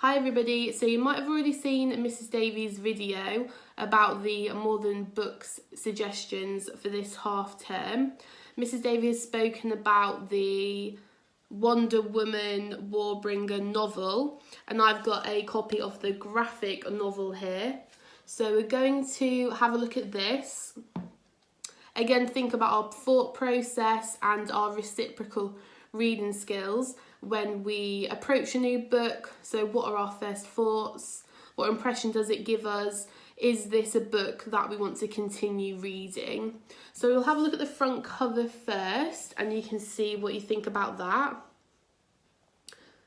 Hi everybody, so you might have already seen Mrs Davies' video about the more than books suggestions for this half term. Mrs Davies has spoken about the Wonder Woman Warbringer novel, and I've got a copy of the graphic novel here. So we're going to have a look at this. Again, think about our thought process and our reciprocal reading skills when we approach a new book. So what are our first thoughts? What impression does it give us? Is this a book that we want to continue reading? So we'll have a look at the front cover first and you can see what you think about that.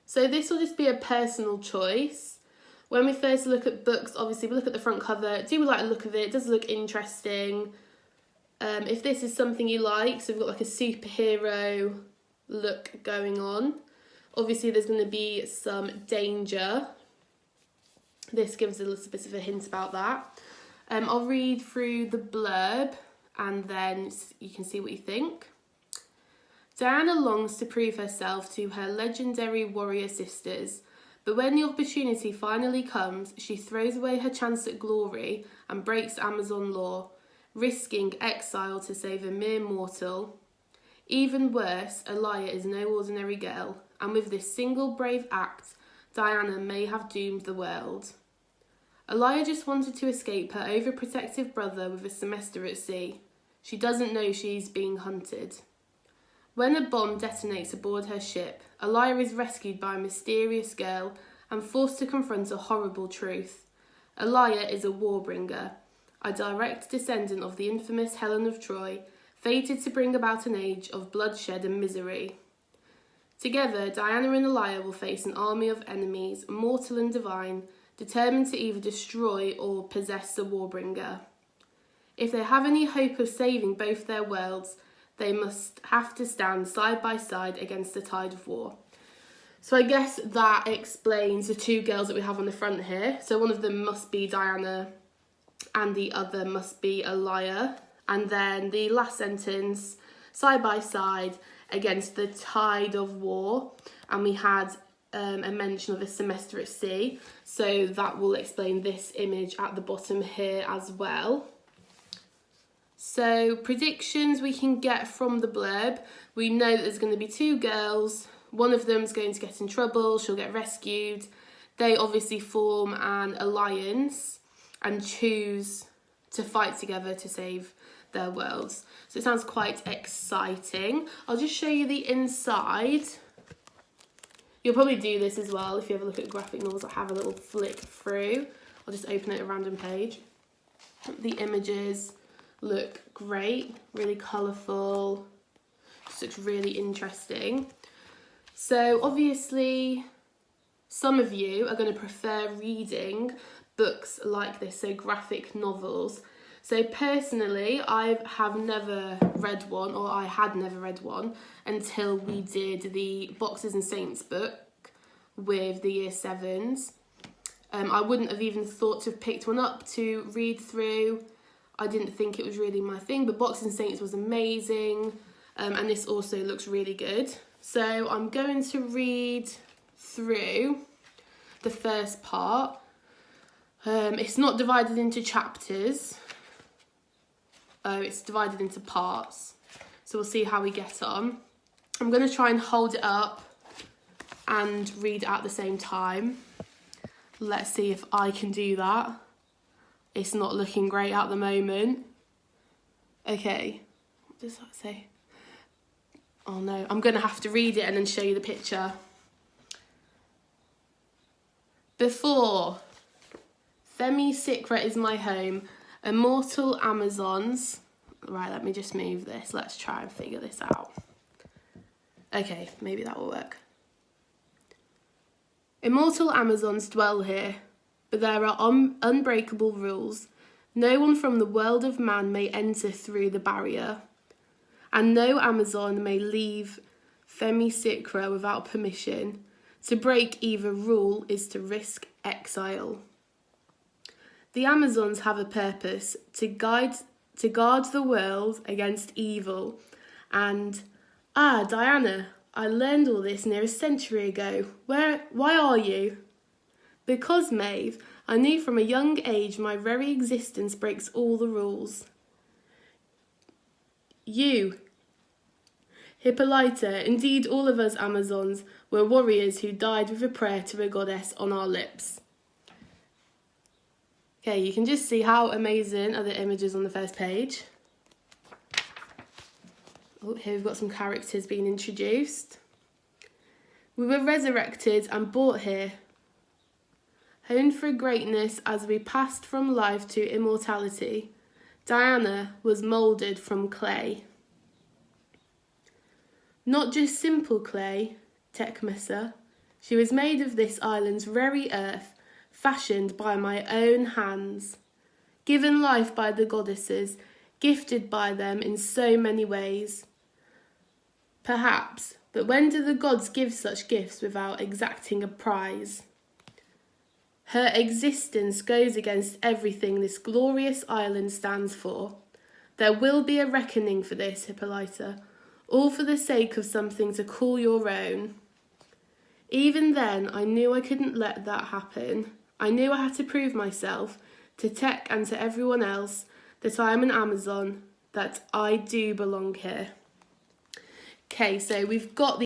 So this will just be a personal choice. When we first look at books, obviously we look at the front cover. Do we like the look of it? Does it look interesting? If this is something you like, so we've got like a superhero look going on. Obviously there's going to be some danger. This gives a little bit of a hint about that. I'll read through the blurb and then you can see what you think. Diana longs to prove herself to her legendary warrior sisters, but when the opportunity finally comes, she throws away her chance at glory and breaks Amazon law, risking exile to save a mere mortal. Even worse, Alia is no ordinary girl, and with this single brave act, Diana may have doomed the world. Alia just wanted to escape her overprotective brother with a semester at sea. She doesn't know she's being hunted. When a bomb detonates aboard her ship, Alia is rescued by a mysterious girl and forced to confront a horrible truth. Alia is a Warbringer, a direct descendant of the infamous Helen of Troy, fated to bring about an age of bloodshed and misery. Together, Diana and Alia will face an army of enemies, mortal and divine, determined to either destroy or possess the Warbringer. If they have any hope of saving both their worlds, they must have to stand side by side against the tide of war. So I guess that explains the two girls that we have on the front here. So one of them must be Diana and the other must be Alia. And then the last sentence, side by side against the tide of war. And we had a mention of a semester at sea. So that will explain this image at the bottom here as well. So predictions we can get from the blurb. We know that there's going to be two girls. One of them's going to get in trouble. She'll get rescued. They obviously form an alliance and choose to fight together to save their worlds. So it sounds quite exciting. I'll just show you the inside. You'll probably do this as well if you ever look at graphic novels. I'll have a little flick through. I'll just open it at a random page. The images look great, really colourful. Just looks really interesting. So obviously some of you are going to prefer reading books like this, so graphic novels. So personally, I have never read one, or I had never read one until we did the Boxers and Saints book with the year 7s. I wouldn't have even thought to have picked one up to read through. I didn't think it was really my thing, but Boxers and Saints was amazing. And this also looks really good. So I'm going to read through the first part. It's not divided into chapters. It's divided into parts. So we'll see how we get on. I'm going to try and hold it up and read it at the same time. Let's see if I can do that. It's not looking great at the moment. Okay, what does that say? Oh no, I'm going to have to read it and then show you the picture. Before, Femi Sikra is my home. Immortal Amazons. Right, let me just move this. Let's try and figure this out. Okay, maybe that will work. Immortal Amazons dwell here, but there are unbreakable rules. No one from the world of man may enter through the barrier, and no Amazon may leave Femi Sikra without permission. To break either rule is to risk exile. The Amazons have a purpose, to guard the world against evil. And, Diana, I learned all this near a century ago. Why are you? Because, Maeve, I knew from a young age my very existence breaks all the rules. You, Hippolyta, indeed all of us Amazons, were warriors who died with a prayer to a goddess on our lips. Okay, you can just see how amazing are the images on the first page. Oh, here we've got some characters being introduced. We were resurrected and brought here, honed for greatness as we passed from life to immortality. Diana was moulded from clay. Not just simple clay, Tecmessa. She was made of this island's very earth, fashioned by my own hands, given life by the goddesses, gifted by them in so many ways. Perhaps, but when do the gods give such gifts without exacting a prize? Her existence goes against everything this glorious island stands for. There will be a reckoning for this, Hippolyta, all for the sake of something to call your own. Even then, I knew I couldn't let that happen. I knew I had to prove myself, to Tech and to everyone else, that I am an Amazon, that I do belong here. Okay, so we've got the